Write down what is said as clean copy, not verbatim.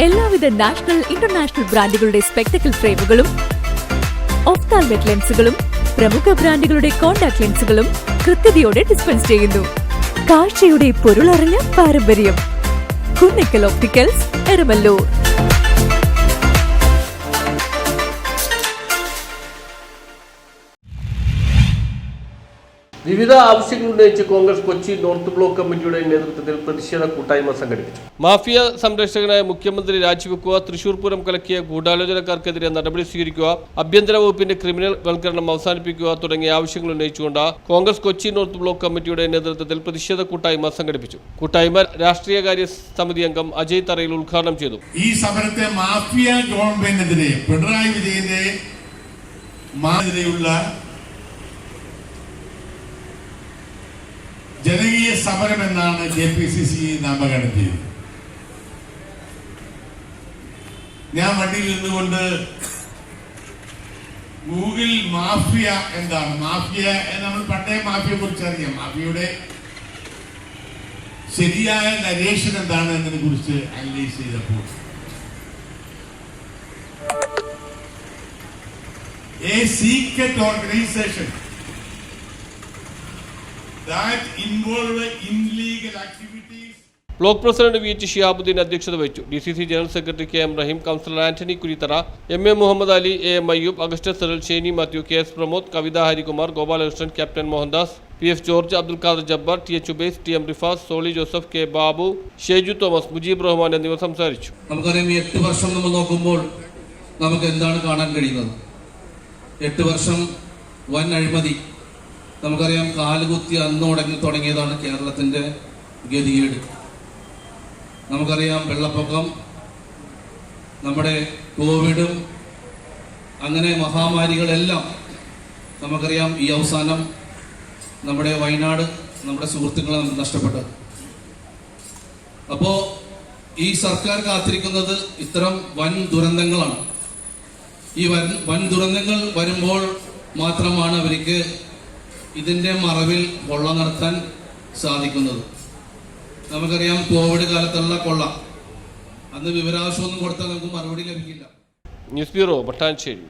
എല്ലാവിധ national international ബ്രാൻഡുകളുടെ spectacle ഫ്രെയിമുകളും ഒഫ്താൽമെറ്റ് ലെൻസുകളും പ്രമുഖ ബ്രാൻഡുകളുടെ കോൺടാക്ട് ലെൻസുകളും കൃത്യതയോടെ ഡിസ്പെൻസ് ചെയ്യുന്നു. കാഴ്ചയുടെ പൊരുളറിഞ്ഞ പാരമ്പര്യം. കുന്നക്കൽ ഓപ്റ്റിക്കൽസ്, എരമല്ലൂർ. വിവിധ ആവശ്യങ്ങൾ ഉന്നയിച്ച് കോൺഗ്രസ് കൊച്ചി നോർത്ത് ബ്ലോക്ക് കമ്മിറ്റിയുടെ നേതൃത്വത്തിൽ പ്രതിഷേധ കൂട്ടായ്മ സംഘടിപ്പിച്ചു. മാഫിയ സംരക്ഷകനായ മുഖ്യമന്ത്രി രാജിവെക്കുക, തൃശൂർ പൂരം കലക്കിയ ഗൂഢാലോചനക്കാർക്കെതിരെ നടപടി സ്വീകരിക്കുക, ആഭ്യന്തര വകുപ്പിന്റെ ക്രിമിനൽ വൽക്കരണം അവസാനിപ്പിക്കുക തുടങ്ങിയ ആവശ്യങ്ങൾ ഉന്നയിച്ചുകൊണ്ട് കോൺഗ്രസ് കൊച്ചി നോർത്ത് ബ്ലോക്ക് കമ്മിറ്റിയുടെ നേതൃത്വത്തിൽ പ്രതിഷേധ കൂട്ടായ്മ സംഘടിപ്പിച്ചു. കൂട്ടായ്മ രാഷ്ട്രീയകാര്യ സമിതി അംഗം അജയ് തറയിൽ ഉദ്ഘാടനം ചെയ്തു. ഈ സമരത്തെ മാഫിയ ഗവൺമെന്റിനെതിരെ പിണറായി വിജയന്റെ മാതിരിയുള്ള ജനകീയ സമരം എന്നാണ് KPCC നാമകരണം ചെയ്തത്. ഞാൻ വണ്ടിയിൽ നിന്നുകൊണ്ട് ഗൂഗിൾ മാഫിയ എന്താണ്, മാഫിയ നമ്മൾ പണ്ടേ മാഫിയെ കുറിച്ച് അറിയാം, മാഫിയയുടെ ശരിയായ നരേഷൻ എന്താണ് എന്നതിനെ കുറിച്ച് അനലൈസ് ചെയ്തപ്പോൾ a secret organization that involve illegal activities. Block president VH Shihabuddin അധ്യക്ഷത വഹിച്ചു. DCC general secretary KM Rahim, councillor Antony Kurithara, MA Muhammad Ali, AM Ayub, Augustus Seral, Sheni Mathew, KS Pramod, Kavitha Harikumar, Gopalakrishnan, captain Mohandas, PF George, Abdul Khader Jabbar, TH Ubais, TM Rifas, Soly Joseph, K Babu, Sheju Thomas, Mujeeb Rahman എന്നിവർ സംസാരിച്ചു. നമുക്കറിയാം, ഈ 8 വർഷം നമ്മൾ നോക്കുമ്പോൾ നമുക്ക് എന്താണ് കാണാൻ കഴിയുന്നത്? 8 വർഷം വൻ അഴിമതി. നമുക്കറിയാം, കാലുകുത്തി അന്ന് തുടങ്ങിയതാണ് കേരളത്തിന്റെ ഗതികേട്. നമുക്കറിയാം, വെള്ളപ്പൊക്കം, നമ്മുടെ കോവിഡും അങ്ങനെ മഹാമാരികളെല്ലാം നമുക്കറിയാം. ഈ അവസാനം നമ്മുടെ വയനാട്, നമ്മുടെ സുഹൃത്തുക്കളെ നമുക്ക് നഷ്ടപ്പെട്ടത്. അപ്പോ ഈ സർക്കാർ കാത്തിരിക്കുന്നത് ഇത്തരം വൻ ദുരന്തങ്ങളാണ്. ഈ വൻ ദുരന്തങ്ങൾ വരുമ്പോൾ മാത്രമാണ് അവർക്ക് ഇതിന്റെ മറവിൽ കൊള്ള നടത്താൻ സാധിക്കുന്നത്. നമുക്കറിയാം, കോവിഡ് കാലത്തുള്ള കൊള്ള, അന്ന് വിവരാവകാശമൊന്നും കൊടുത്താൽ നമുക്ക് മറുപടി ലഭിക്കില്ല. News bureau, Mattancherry.